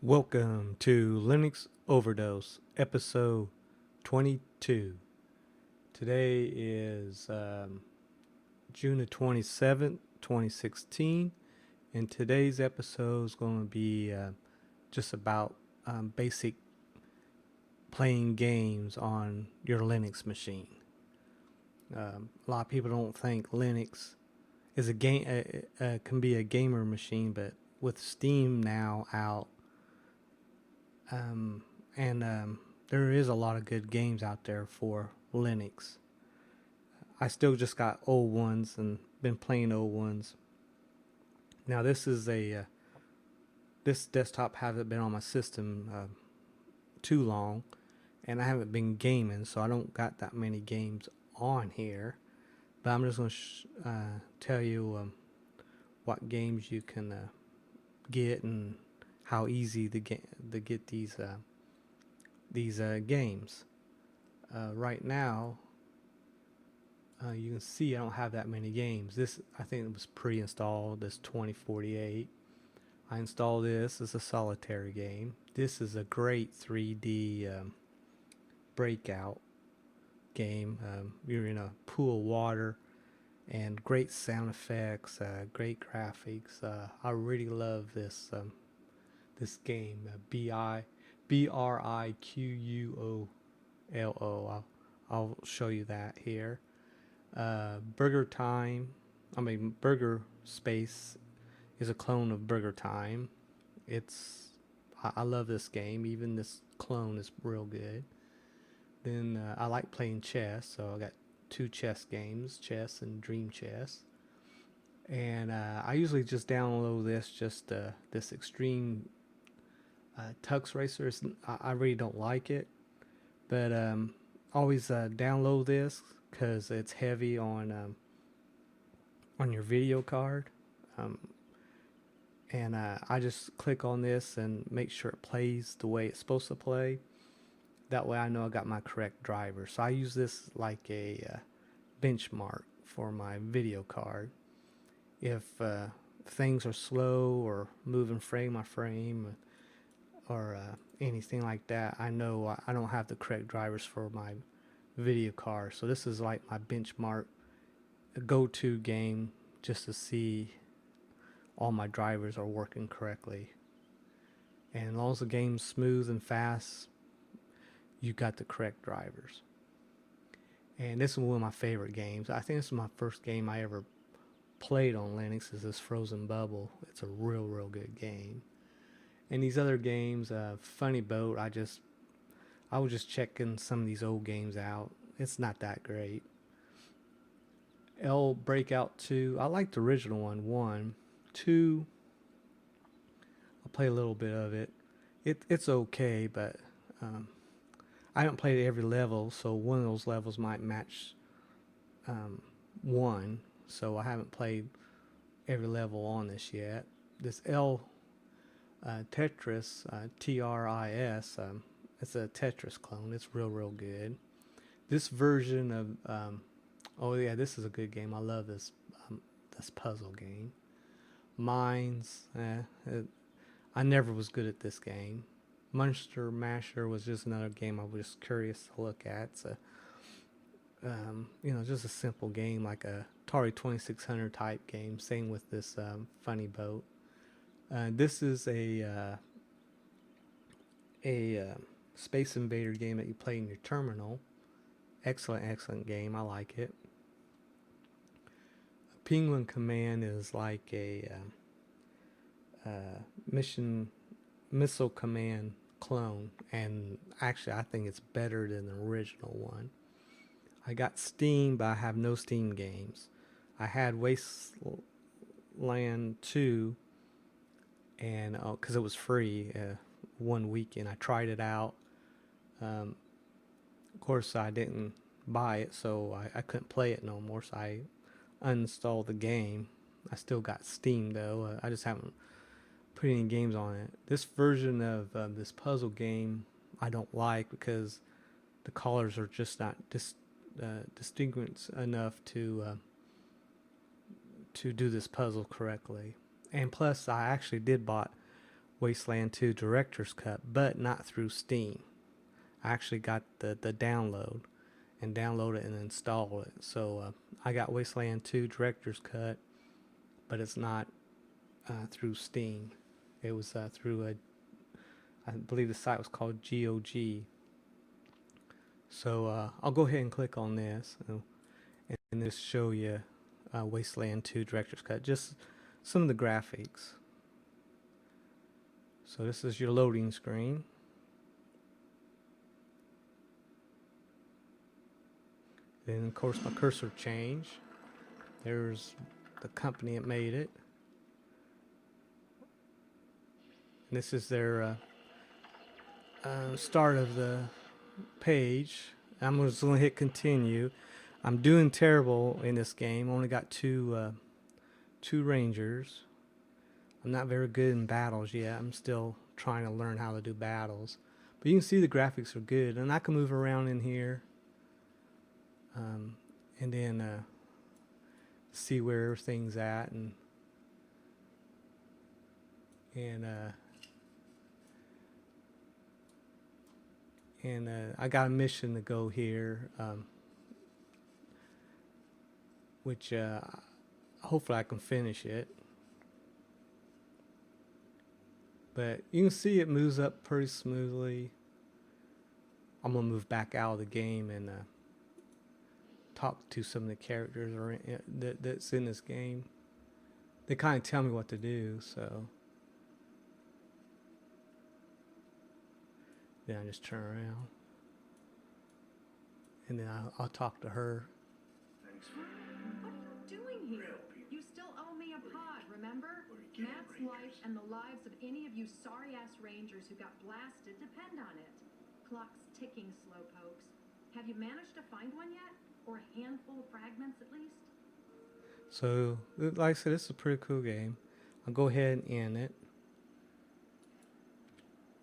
Welcome to Linux Overdose, episode 22. Today is June the 27th, 2016, and today's episode is going to be just about basic playing games on your Linux machine. A lot of people don't think Linux is a game, can be a gamer machine, but with Steam now out, and there is a lot of good games out there for Linux. I still just got old ones and been playing old ones. Now this is this desktop hasn't been on my system too long, and I haven't been gaming, so I don't got that many games on here. But I'm just going to tell you what games you can get and how easy to get these games. Right now, you can see I don't have that many games. This, I think it was pre-installed, this 2048. I installed this as a solitary game. This is a great 3D breakout game. You're in a pool of water, and great sound effects, great graphics. I really love this game. Briquolo. I'll show you that here. Burger Space is a clone of Burger Time. I love this game. Even this clone is real good. Then I like playing chess, so I got two chess games, chess and Dream Chess. And I usually just download this Extreme Tux Racer. I really don't like it, but always download this because it's heavy on your video card. And I just click on this and make sure it plays the way it's supposed to play. That way I know I got my correct driver. So I use this like a benchmark for my video card. If things are slow or moving frame by frame or anything like that, I know I don't have the correct drivers for my video card. So this is like my benchmark, go-to game, just to see all my drivers are working correctly. And as long as the game's smooth and fast, you got the correct drivers. And this is one of my favorite games. I think this is my first game I ever played on Linux, is this Frozen Bubble. It's a real good game. And these other games, Funny Boat, I was just checking some of these old games out. It's not that great. L Breakout 2, I like the original one. 2, I'll play a little bit of it. It's okay, but I haven't played every level, so one of those levels might match 1. So I haven't played every level on this yet. This L Tetris, TRIS, it's a Tetris clone. It's real good. This version of, oh yeah, this is a good game. I love this puzzle game. Mines, I never was good at this game. Monster Masher was just another game I was curious to look at. It's just a simple game, like a Atari 2600 type game. Same with this Funny Boat. This is a Space Invader game that you play in your terminal. Excellent game. I like it. Penguin Command is like a Missile Command clone, and actually I think it's better than the original one. I got Steam, but I have no Steam games. I had Wasteland 2, and because it was free, 1 weekend I tried it out. Of course I didn't buy it, so I couldn't play it no more, so I uninstalled the game. I still got Steam though. I just haven't put any games on it. This version of this puzzle game I don't like because the colors are just not distinguished enough to do this puzzle correctly. And plus, I actually did bought Wasteland 2 Director's Cut, but not through Steam. I actually got the download and download it and install it. So I got Wasteland 2 Director's Cut, but it's not through Steam. It was through I believe the site was called GOG. So I'll go ahead and click on this and just show you Wasteland 2 Director's Cut, just some of the graphics. So this is your loading screen. Then of course my cursor changed. There's the company that made it. And this is their start of the page. I'm just going to hit continue. I'm doing terrible in this game. I only got two rangers. I'm not very good in battles yet. I'm still trying to learn how to do battles. But you can see the graphics are good, and I can move around in here, and then see where everything's at, and I got a mission to go here, which hopefully I can finish it. But you can see it moves up pretty smoothly. I'm gonna move back out of the game and talk to some of the characters that's in this game. They kind of tell me what to do, so then I just turn around and then I'll talk to her. What are you doing here? You still owe me a pod, remember? Matt's life and the lives of any of you sorry-ass rangers who got blasted depend on it. Clock's ticking, slowpokes. Have you managed to find one yet? Or a handful of fragments at least? So, like I said, this is a pretty cool game. I'll go ahead and end it.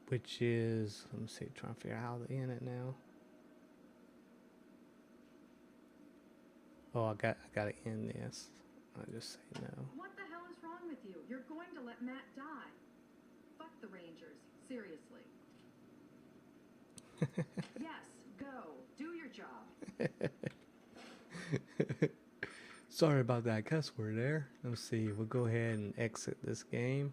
Which is, let me see, trying to figure out how to end it now. Oh, I got to end this. I'll just say no. What the hell is wrong with you? You're going to let Matt die. Fuck the Rangers. Seriously. Yes, go. Do your job. Sorry about that cuss word there. Let's see. We'll go ahead and exit this game.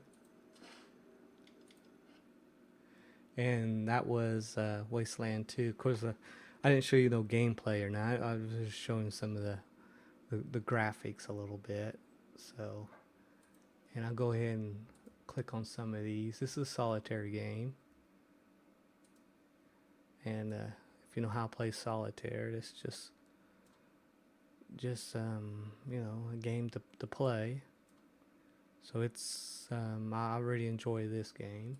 And that was Wasteland 2. Of course, I didn't show you no gameplay or not. I was just showing some of the graphics a little bit. So, and I'll go ahead and click on some of these. This is a solitaire game. And if you know how to play solitaire, it's just you know, a game to play. So it's I really enjoy this game.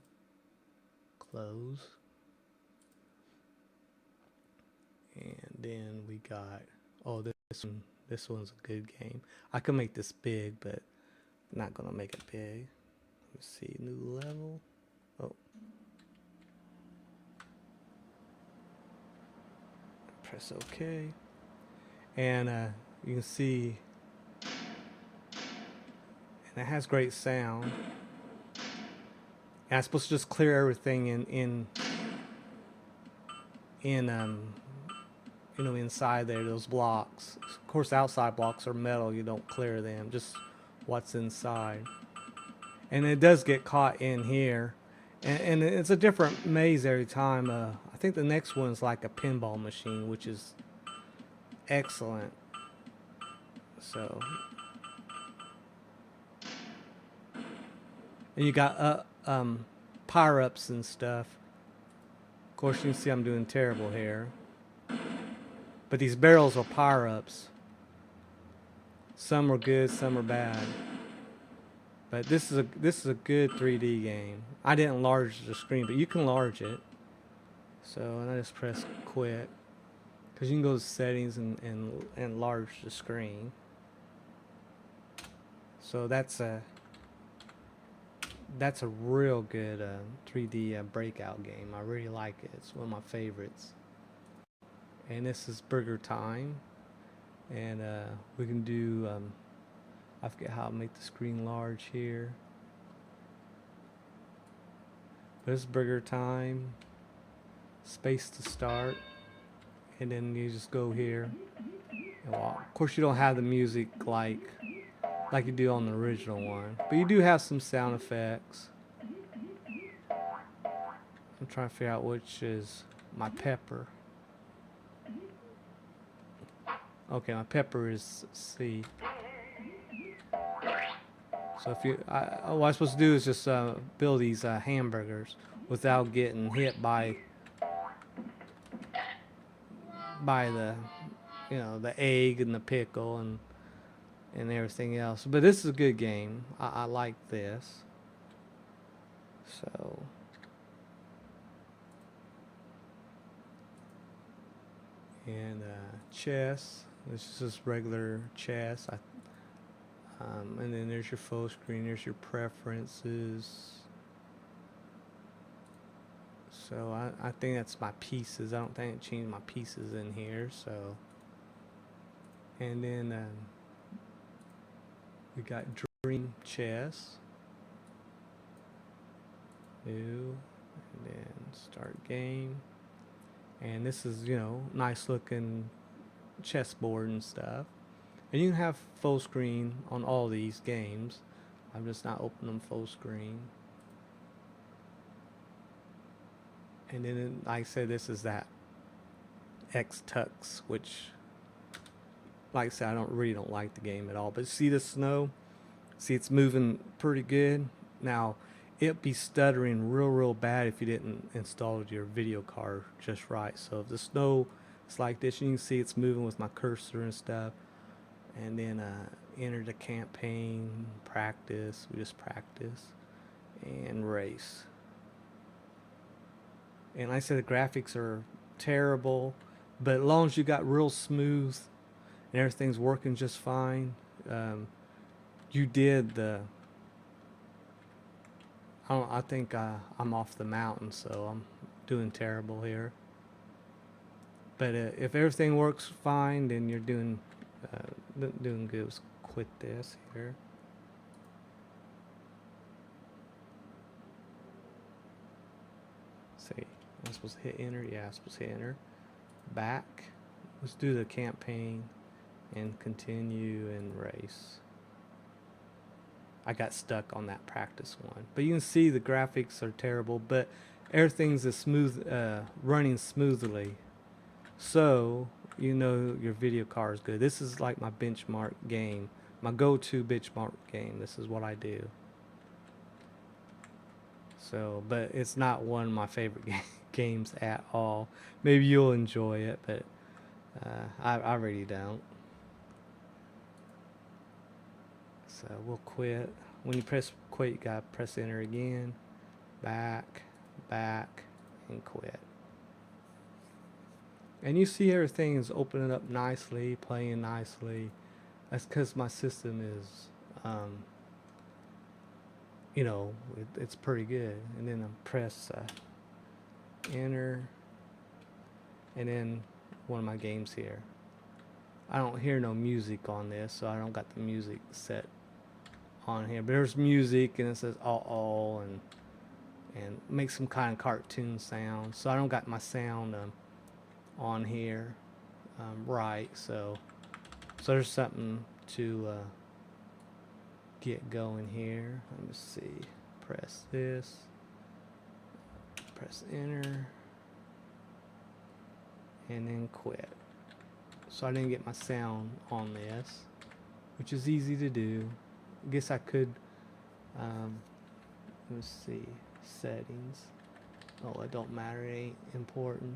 Close. And then we got, oh, this one's a good game. I can make this big, but I'm not gonna make it big. Let's see, new level. Oh, press OK. And you can see, and it has great sound. And I'm supposed to just clear everything in you know, inside there, those blocks. Of course, outside blocks are metal. You don't clear them, just what's inside. And it does get caught in here. And it's a different maze every time. I think the next one's like a pinball machine, which is excellent. So, and you got power-ups and stuff. Of course, you can see I'm doing terrible here. But these barrels are power-ups. Some are good, some are bad. But this is a good 3D game. I didn't enlarge the screen, but you can enlarge it. So, and I just press quit, because you can go to settings and enlarge the screen. So that's a real good 3D breakout game. I really like it. It's one of my favorites. And this is burger time, and we can do I forget how to make the screen large here. But it's burger time. Space to start. And then you just go here. And walk. Of course, you don't have the music like you do on the original one. But you do have some sound effects. I'm trying to figure out which is my pepper. Okay, my pepper is C. So if you, what I'm supposed to do is just build these hamburgers without getting hit by the, the egg and the pickle and everything else. But this is a good game. I like this. So. And chess. This is just regular chess. And then there's your full screen. There's your preferences. So I think that's my pieces. I don't think I changed my pieces in here. So. And then we got dream chess. New. And then start game. And this is, nice looking chessboard and stuff. And you can have full screen on all these games. I'm just not opening them full screen. And then, like I said, this is that X-Tux, which, like I said, I really don't like the game at all. But see the snow? See, it's moving pretty good. Now, it'd be stuttering real bad if you didn't install your video card just right. So if the snow is like this, you can see it's moving with my cursor and stuff. And then enter the campaign, practice. We just practice and race. And like I said, the graphics are terrible, but as long as you got real smooth and everything's working just fine, you did the. I think I'm off the mountain, so I'm doing terrible here. But if everything works fine, then you're doing good. Let's quit this here. Let's see, I'm supposed to hit enter. Yeah, I'm supposed to hit enter. Back. Let's do the campaign and continue and race. I got stuck on that practice one. But you can see the graphics are terrible, but everything's running smoothly. So, your video card is good. This is like my benchmark game. My go-to benchmark game. This is what I do. So, but it's not one of my favorite games at all. Maybe you'll enjoy it, but I really don't. So we'll quit. When you press quit, you gotta press enter again. Back, and quit. And you see everything is opening up nicely, playing nicely. That's because my system is, it's pretty good. And then I press enter, and then one of my games here. I don't hear no music on this, so I don't got the music set on here. But there's music, and it says oh and makes some kind of cartoon sound. So I don't got my sound on here right. So there's something to get going here. Let me see. Press this. Press enter. And then quit. So I didn't get my sound on this, which is easy to do. I guess I could, let's see, settings. Oh, it don't matter, it ain't important.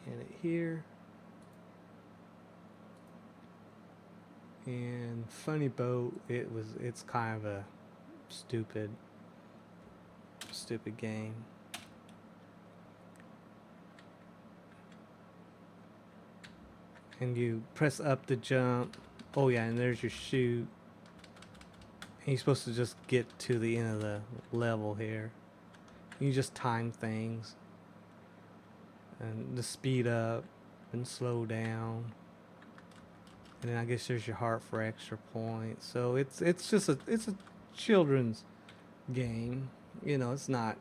And it here. And Funny Boat, it's kind of a stupid game. And you press up to jump. Oh yeah, and there's your shoot. And you're supposed to just get to the end of the level here. You just time things. And the speed up and slow down. And then I guess there's your heart for extra points. So it's just a children's game. you know, it's not.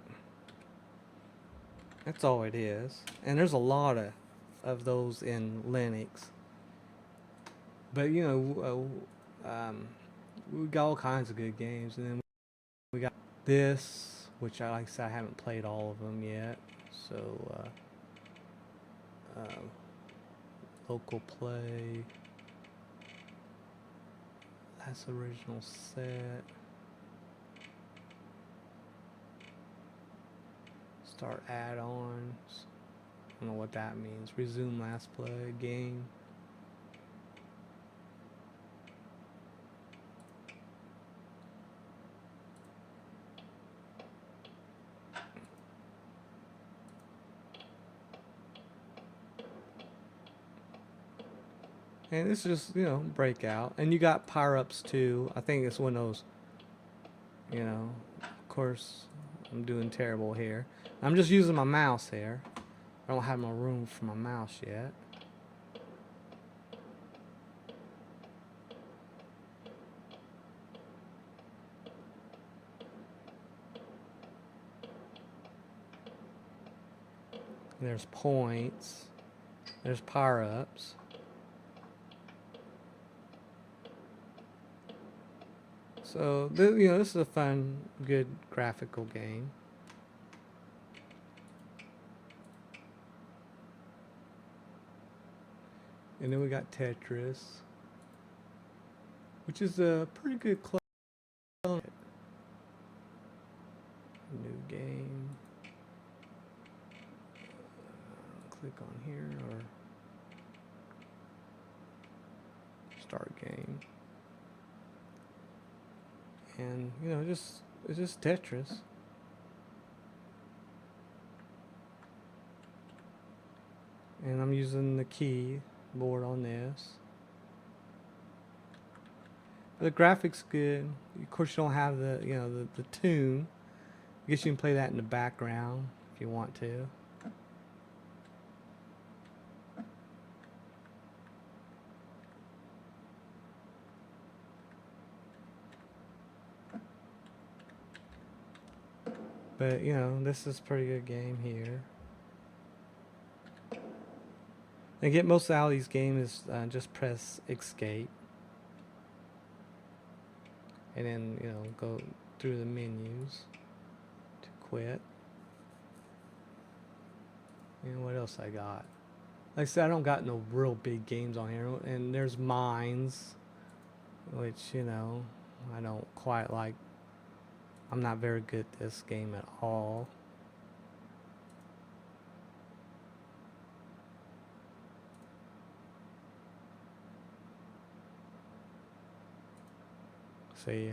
That's all it is. And there's a lot of those in Linux. But you know, we got all kinds of good games, and then we got this, which I like I said I haven't played all of them yet. So local play. That's original set. Start add-ons. I don't know what that means. Resume last play game. And this is just, you know, breakout. And you got power-ups too. I think it's one of those, you know, of course, I'm doing terrible here. I'm just using my mouse here. I don't have no room for my mouse yet. There's points. There's power-ups. So, you know, this is a fun, good graphical game. And then we got Tetris, which is a pretty good clone. New game. Click on here or start game. And you know, it's just Tetris. And I'm using the keyboard on this. The graphics good. Of course, you don't have the, you know, the tune. I guess you can play that in the background if you want to. But you know, this is a pretty good game here. And get most out of these games is just press escape. And then, you know, go through the menus to quit. And what else I got? Like I said, I don't got no real big games on here. And there's Mines, which, you know, I don't quite like. I'm not very good at this game at all. See,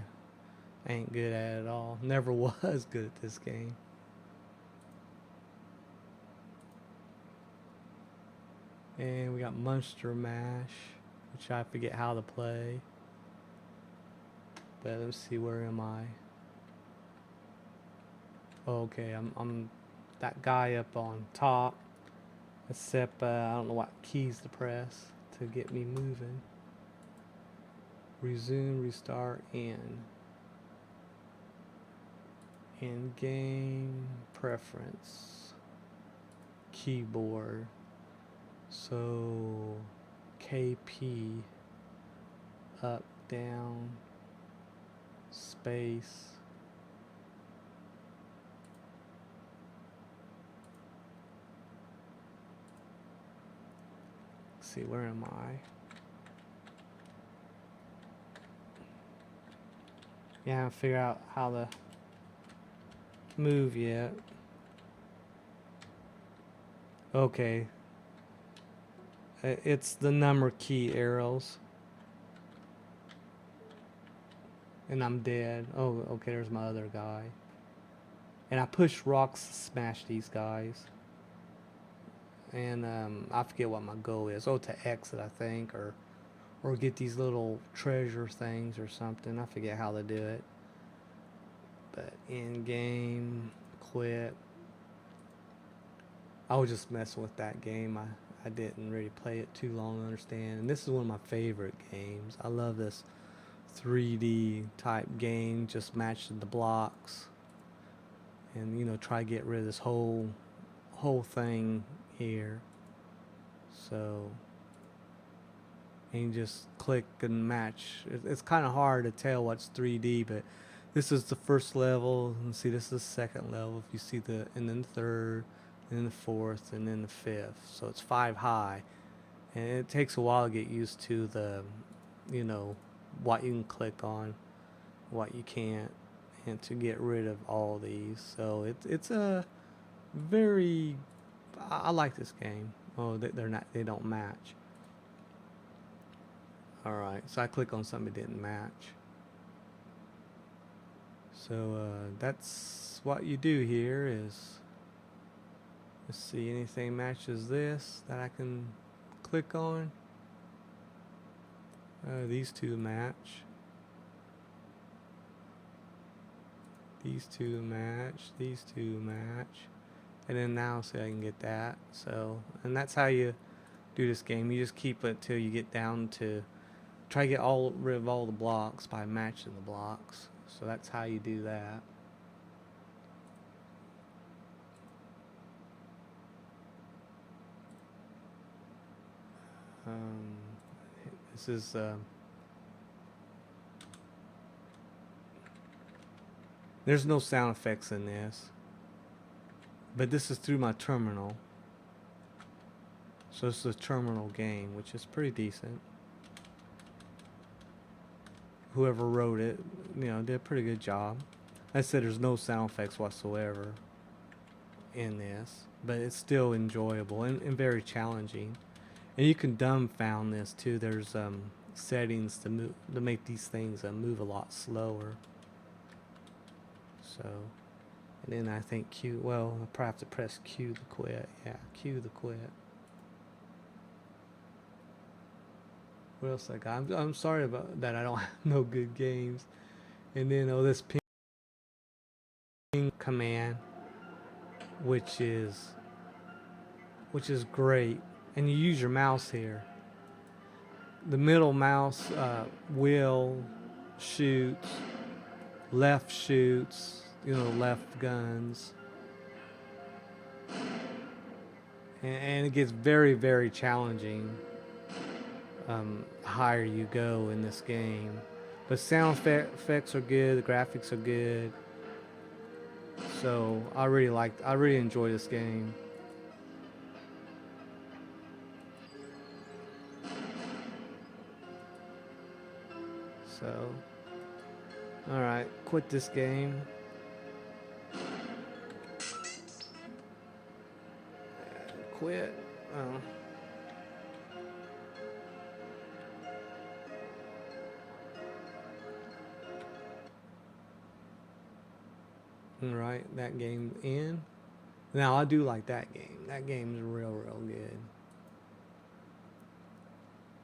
I ain't good at it at all. Never was good at this game. And we got Monster Mash, which I forget how to play. But let's see, where am I? Okay, I'm that guy up on top. Except I don't know what keys to press to get me moving. Resume, restart, in game preference, keyboard. So KP, up, down, space. Let's see, where am I? Yeah, I haven't figured out how to move yet. Okay. It's the number key arrows. And I'm dead. Oh, okay, there's my other guy. And I push rocks to smash these guys. And I forget what my goal is. Oh, to exit, I think, or get these little treasure things or something. I forget how to do it. But in game, quit. I was just messing with that game. I didn't really play it too long to understand. And this is one of my favorite games. I love this 3D type game, just matching the blocks. and you know, try to get rid of this whole thing here. So, and you just click and match. It's kind of hard to tell what's 3D, but this is the first level, and see this is the second level. If you see and then the third, and then the fourth, and then the fifth. So it's 5 high, and it takes a while to get used to you know, what you can click on, what you can't, and to get rid of all these. So it's a very, I like this game. Oh, they don't match. All right, so I click on something that didn't match. So that's what you do here is, let's see, anything matches this that I can click on. These two match. These two match. These two match. And then now see, I can get that. So, and that's how you do this game. You just keep it till you get down to, try to get rid of all the blocks by matching the blocks. So that's how you do that. This is there's no sound effects in this, but this is through my terminal. So it's a terminal game, which is pretty decent. Whoever wrote it, you know, did a pretty good job. I said there's no sound effects whatsoever in this, but it's still enjoyable and very challenging. And you can dumbfound this too. There's settings to make these things move a lot slower. So, and then I think Q. Well, I probably have to press Q to quit. Yeah, Q to quit. What else I got? I'm sorry about that. I don't have no good games. And then this ping command, which is great. And you use your mouse here. The middle mouse wheel shoots, left shoots, you know, left guns. And it gets very, very challenging higher you go in this game. But sound effects are good, the graphics are good. So I really enjoy this game. So, alright, quit this game. Quit. Oh. Alright, that game in. Now I do like that game. That game is real good.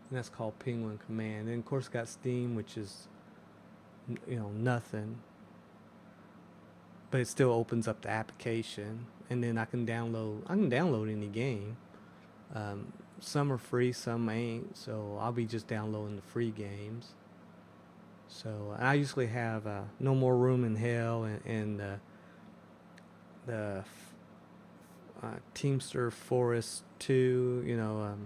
And that's called Penguin Command. And of course got Steam, which is, you know, nothing. But it still opens up the application, and then I can download any game. Some are free, some ain't. So I'll be just downloading the free games. So I usually have No More Room in Hell and the Teamster Forest 2, you know,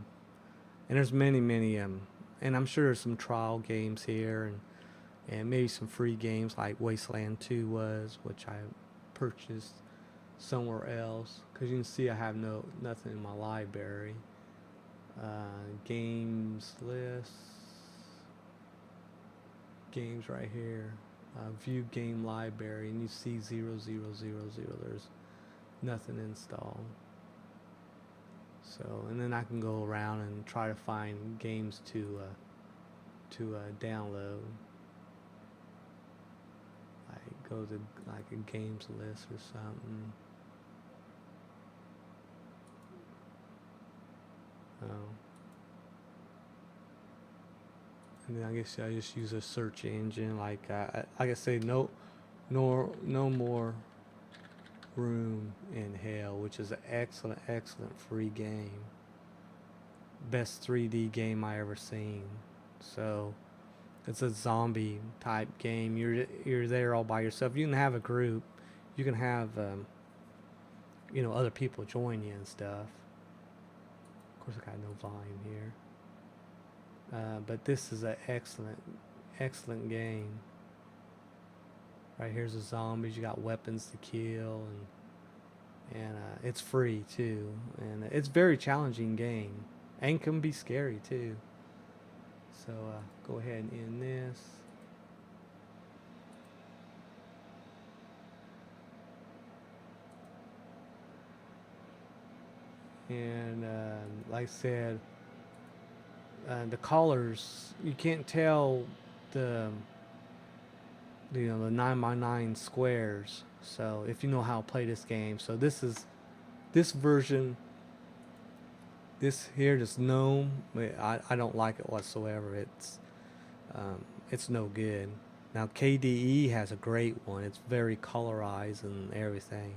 and there's many, and I'm sure there's some trial games here, and maybe some free games like Wasteland 2 was, which I purchased somewhere else, because you can see I have nothing in my library. Games list, games right here, view game library, and you see 0000. There's nothing installed. So, and then I can go around and try to find games to download. Like go to like a games list or something. Oh. And then I guess I just use a search engine. Like I say, no more Room in Hell, which is an excellent free game. Best 3D game I ever seen. So it's a zombie type game. You're there all by yourself. You can have a group. you can have other people join you and stuff. Of course, I got no volume here. But this is an excellent game. Right here's the zombies. You got weapons to kill, and it's free too, and it's a very challenging game, and can be scary too. So go ahead and end this. And like I said, the colors, you can't tell the the 9x9 squares. So if you know how to play this game, so this version, this here, this gnome, I don't like it whatsoever. It's no good. Now KDE has a great one. It's very colorized and everything.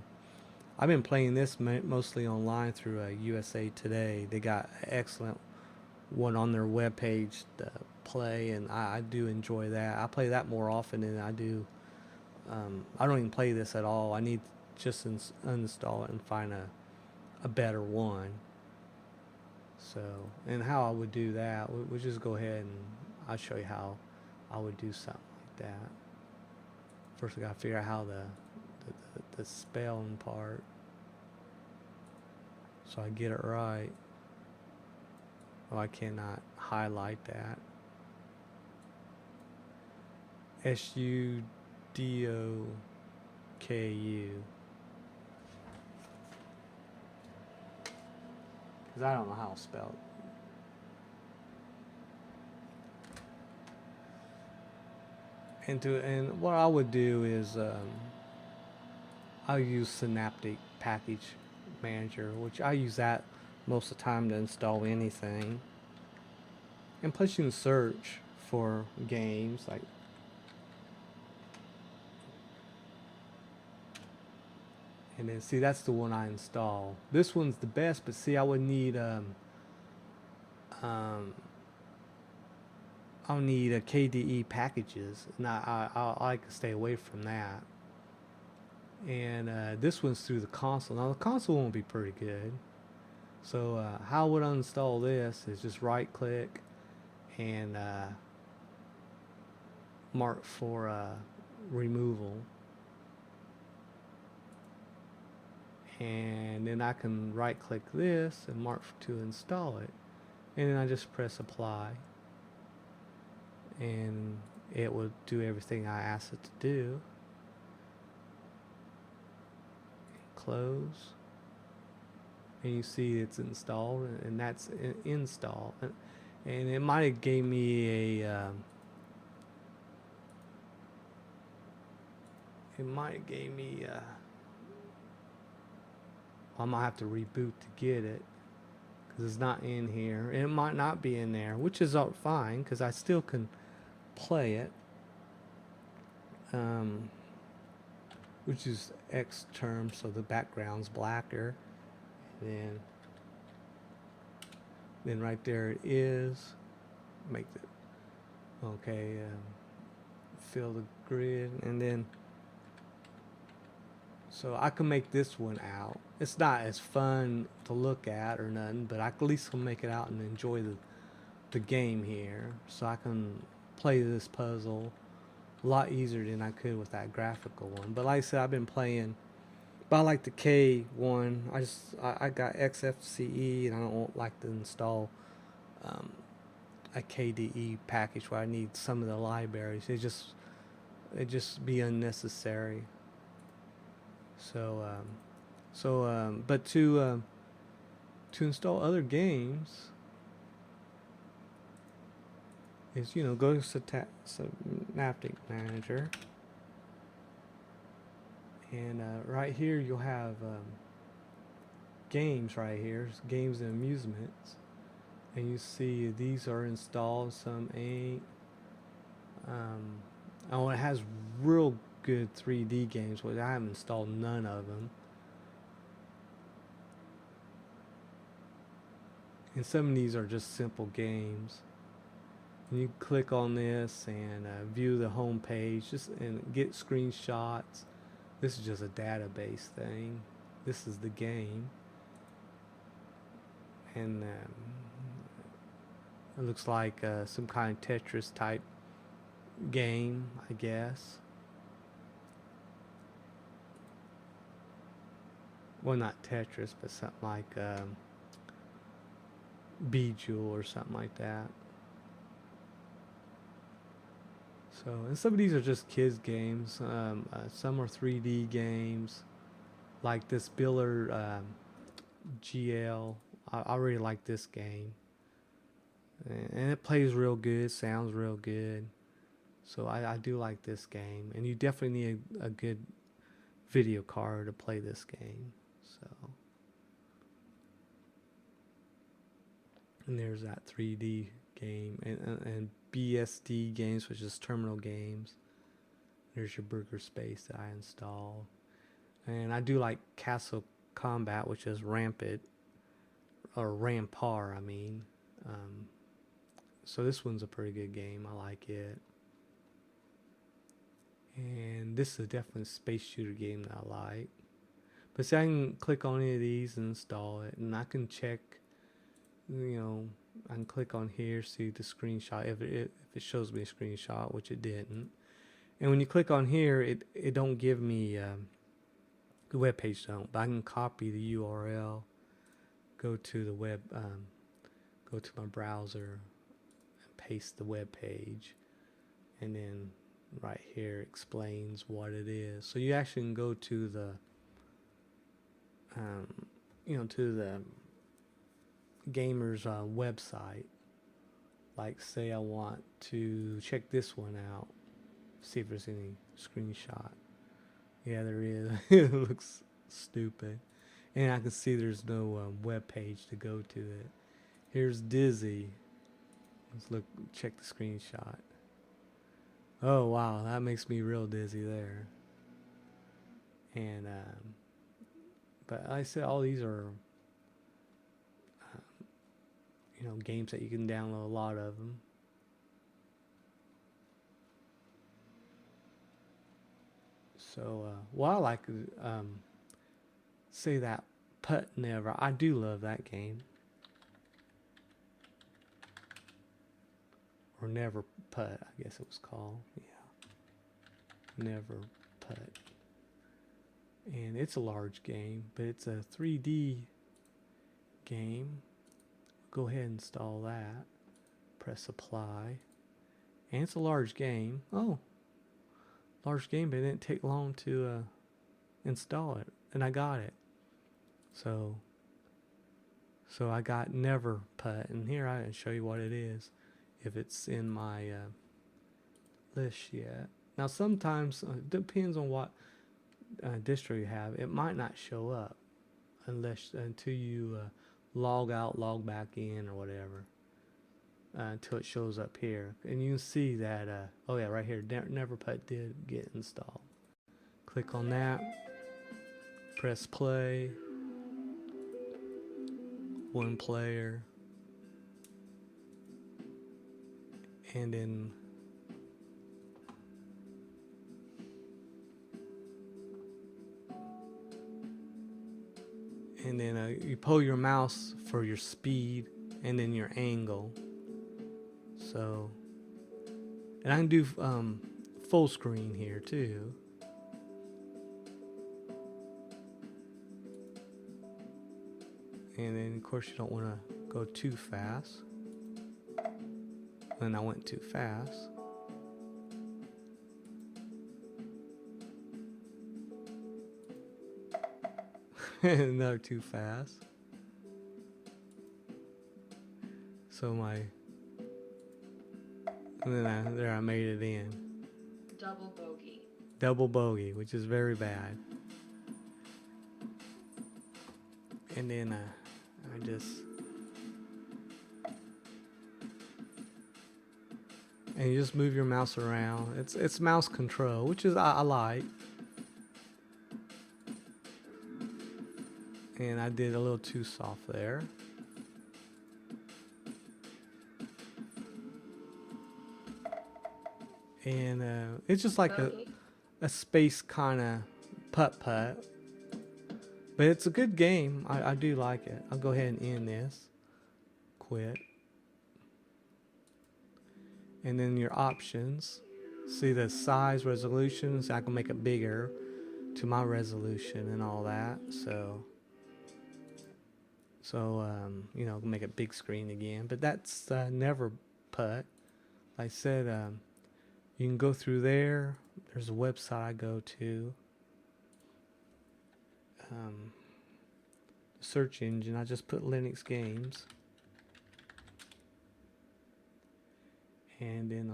I've been playing this mostly online through USA Today. They got an excellent one on their webpage to play, and I do enjoy that. I play that more often than I do. I don't even play this at all. I need to just uninstall it and find a better one. So, and how I would do that, we'll just go ahead and I'll show you how I would do something like that. First, I gotta figure out how the spelling part, so I get it right. Oh, I cannot highlight that. Sudoku. Because I don't know how to spell it. And what I would do is I'll use Synaptic Package Manager, which I use that most of the time to install anything. And plus you can search for games like and then see, that's the one I install. This one's the best, but see, I would need I'll need a KDE packages, and I like to stay away from that. And this one's through the console. Now the console won't be pretty good. So how I would uninstall this is just right click and mark for removal. And then I can right click this and mark to install it. And then I just press apply. And it will do everything I asked it to do. Close. And you see it's installed, and that's install. And it might have gave me a I might have to reboot to get it because it's not in here. It might not be in there, which is fine because I still can play it. Which is X term, so the background's blacker. And then right there it is. Make the okay. Fill the grid, and then so I can make this one out. It's not as fun to look at or nothing, but I at least can make it out and enjoy the game here. So I can play this puzzle a lot easier than I could with that graphical one. But like I said, I've been playing. But I like the K one. I got XFCE, and I don't like to install a KDE package where I need some of the libraries. It just be unnecessary. So but to install other games is go to Synaptic Manager, and right here you'll have games right here, games and amusements, and you see these are installed, some ain't. Oh, it has real good 3D games, but I haven't installed none of them. And some of these are just simple games. And you click on this and view the home page, just and get screenshots This is just a database thing. This is the game, and it looks like some kind of Tetris type game, I guess. Well, not Tetris, but something like Bejewel or something like that. So, and some of these are just kids games. Some are 3D games, like this Biller GL. I really like this game, and it plays real good, sounds real good. So I do like this game, and you definitely need a good video card to play this game. So, and there's that 3D game, and BSD games, which is terminal games. There's your burger space that I installed. And I do like Castle Combat, which is Rampant, or Rampar, I mean. So this one's a pretty good game. I like it. And this is definitely a space shooter game that I like. But see, I can click on any of these and install it. And I can check, I can click on here, see the screenshot, if it shows me a screenshot, which it didn't. And when you click on here, it don't give me, the web page don't, but I can copy the URL, go to the web, go to my browser, and paste the web page, and then right here explains what it is. So you actually can go to the, to the gamer's website. Like, say I want to check this one out, see if there's any screenshot. Yeah, there is. It looks stupid. And I can see there's no web page to go to it. Here's Dizzy. Let's look, check the screenshot. Oh, wow, that makes me real dizzy there. And, but like I said, all these are, games that you can download, a lot of them. So, I like, say that Putt Never. I do love that game. Or Never Putt, I guess it was called. Yeah. Never Putt. And it's a large game, but it's a 3D game. Go ahead and install that. Press apply. And it's a large game. Oh, large game, but it didn't take long to install it. And I got it. So I got Never Putt. And here I can show you what it is, if it's in my list yet. Now sometimes, it depends on what distro you have. It might not show up until you log out, log back in, or whatever, until it shows up here. And you can see that, oh yeah, right here, Never Putt did get installed. Click on that, press play, one player, and then you pull your mouse for your speed and then your angle. So, and I can do full screen here too. And then of course you don't want to go too fast. And I went too fast. Another too fast. So and then there I made it in. Double bogey. Double bogey, which is very bad. And then I just, and you just move your mouse around. It's mouse control, which is I like. And I did a little too soft there. And it's just like a space kind of putt putt. But it's a good game. I do like it. I'll go ahead and end this. Quit. And then your options. See the size, resolutions. I can make it bigger to my resolution and all that. So you know, make a big screen again. But that's never putt. Like I said, you can go through there. There's a website I go to. Search engine. I just put Linux games. And then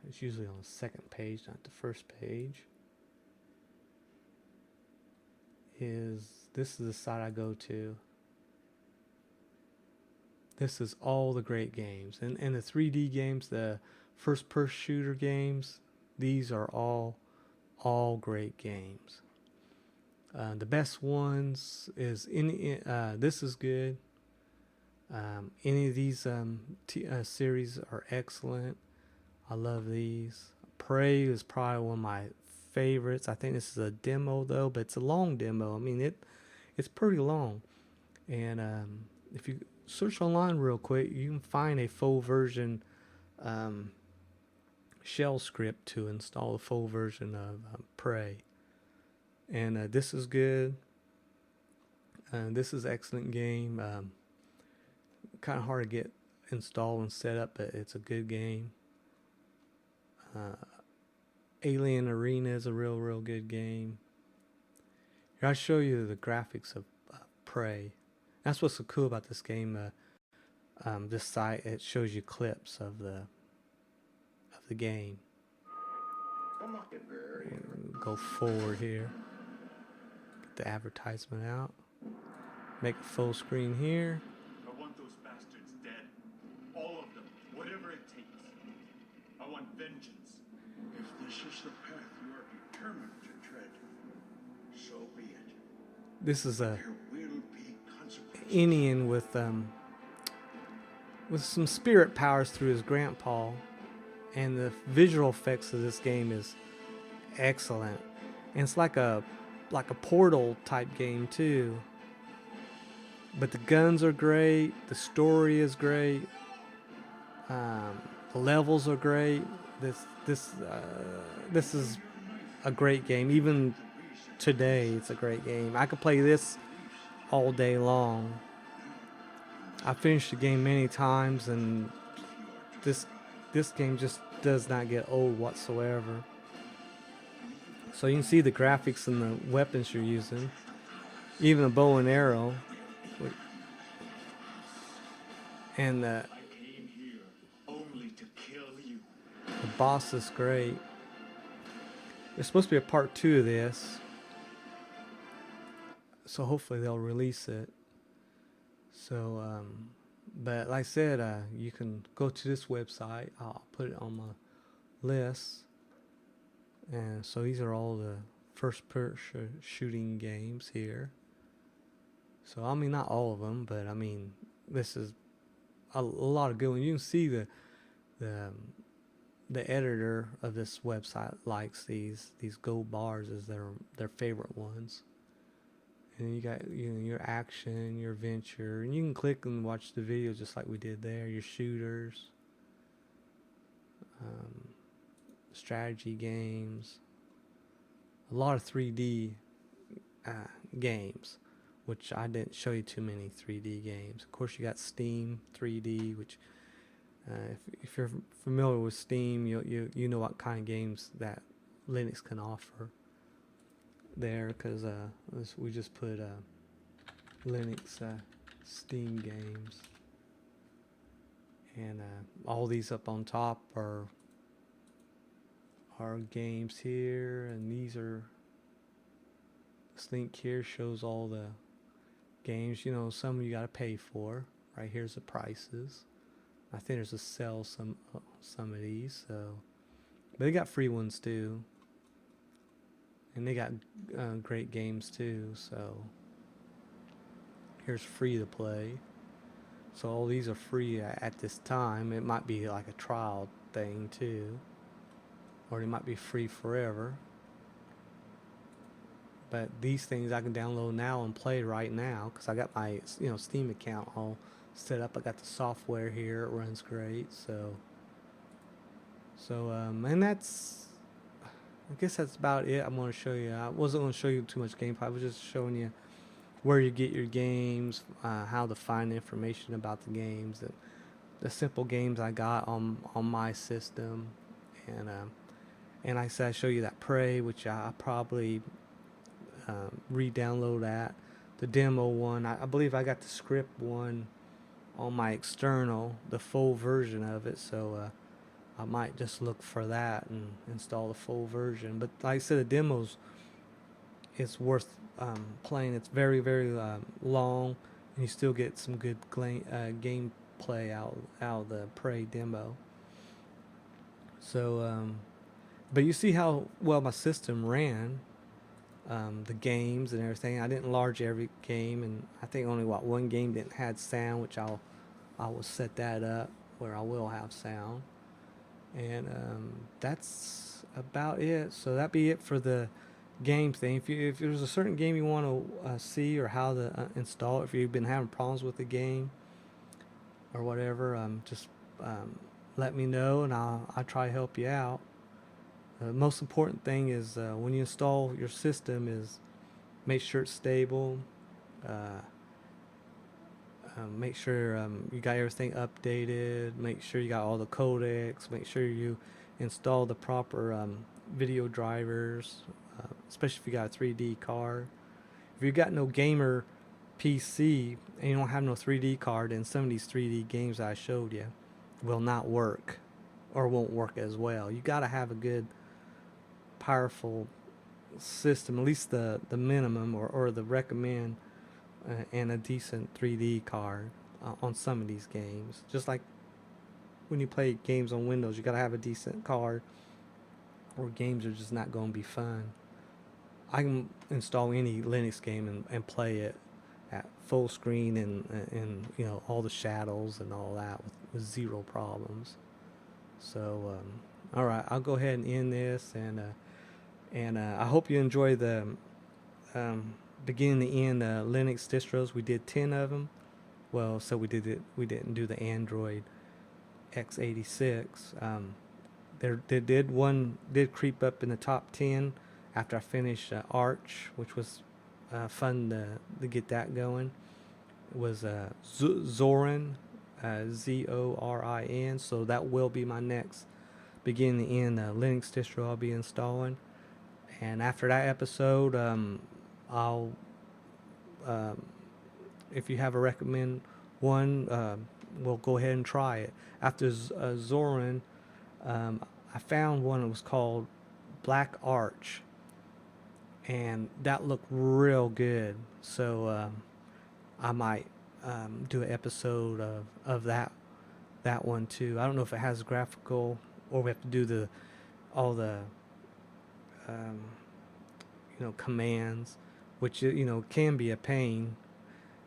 it's usually on the second page, not the first page. This is the site I go to. This is all the great games. And the 3D games, the first person shooter games, these are all great games. The best ones is this is good. Any of these series are excellent. I love these. Prey is probably one of my favorites. I think this is a demo though, but it's a long demo. I mean it's pretty long. And if you search online real quick, you can find a full version shell script to install a full version of Prey. And this is good. This is an excellent game. Kind of hard to get installed and set up, but it's a good game. Alien Arena is a real good game. Here I'll show you the graphics of Prey. That's what's so cool about this game. This site, it shows you clips of the game. Go forward here. Get the advertisement out. Make a full screen here. I want those bastards dead. All of them. Whatever it takes. I want vengeance. If this is the path you are determined to tread, so be it. This is a There will be consequences. Indian with some spirit powers through his grandpa, and the visual effects of this game is excellent. And it's like a Portal type game too. But the guns are great, the story is great, the levels are great. This is a great game. Even today, it's a great game. I could play this all day long. I finished the game many times, and this game just does not get old whatsoever. So you can see the graphics and the weapons you're using, even a bow and arrow. And I came here only to kill you. the boss is great. There's supposed to be a part 2 of this, so hopefully they'll release it. So, but like I said, you can go to this website. I'll put it on my list. And so these are all the first-person shooting games here. So I mean, not all of them, but I mean, this is a lot of good ones. You can see the editor of this website likes these gold bars as their favorite ones. And you got your action, your adventure, and you can click and watch the video just like we did there. Your shooters, strategy games, a lot of 3D games, which I didn't show you too many 3D games. Of course, you got Steam 3D, which if you're familiar with Steam, you know what kind of games that Linux can offer there, because we just put Linux Steam games, and all these up on top are games here, and these are, this link here shows all the games. You know, some you gotta pay for. Right here's the prices. I think there's a sell some of these, so, but they got free ones too, and they got great games too. So here's free to play. So all these are free at this time. It might be like a trial thing too, or they might be free forever. but these things I can download now and play right now because I got my Steam account all set up. I got the software here; it runs great. And I guess that's about it. I'm going to show you. I wasn't going to show you too much gameplay. I was just showing you where you get your games, how to find information about the games, and the simple games I got on my system, and like I said, I show you that Prey, which I probably re-download that. The demo one, I believe I got the script one on my external, the full version of it, so I might just look for that and install the full version. But like I said, the demos, it's worth playing. It's very, very long, and you still get some good gameplay out of the Prey demo. So, but you see how well my system ran. The games and everything. I didn't enlarge every game, and I think only one game didn't have sound, which I will set that up where I will have sound. And that's about it. So that'd be it for the game thing. If there's a certain game you want to see or how to install it, if you've been having problems with the game or whatever, just let me know and I'll try to help you out. The most important thing is when you install your system is make sure it's stable. Make sure you got everything updated. Make sure you got all the codecs. Make sure you install the proper video drivers, especially if you got a 3D card. If you got no gamer PC and you don't have no 3D card, then some of these 3D games I showed you will not work or won't work as well. You got to have a good powerful system, at least the minimum or the recommend, and a decent 3D card on some of these games. Just like when you play games on Windows, you gotta have a decent card or games are just not going to be fun. I can install any Linux game and play it at full screen and all the shadows and all that with zero problems. So all right, I'll go ahead and end this, and I hope you enjoy the beginning to end Linux distros. We did 10 of them. Well, so we didn't do the Android x86. One did creep up in the top 10 after I finished Arch, which was fun to get that going. It was Zorin, Zorin. So that will be my next beginning to end Linux distro I'll be installing. And after that episode, I'll if you have a recommend one, we'll go ahead and try it. After Zorin, I found one that was called Black Arch, and that looked real good. So I might do an episode of that one too. I don't know if it has graphical or we have to do all the commands, which can be a pain.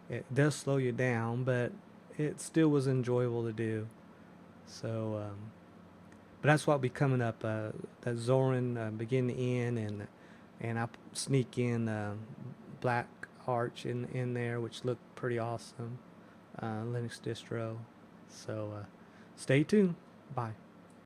It does slow you down, but it still was enjoyable to do. So but that's what'll be coming up, that Zorin begin to end, and I'll sneak in Black Arch in there, which looked pretty awesome, Linux distro. So stay tuned. Bye.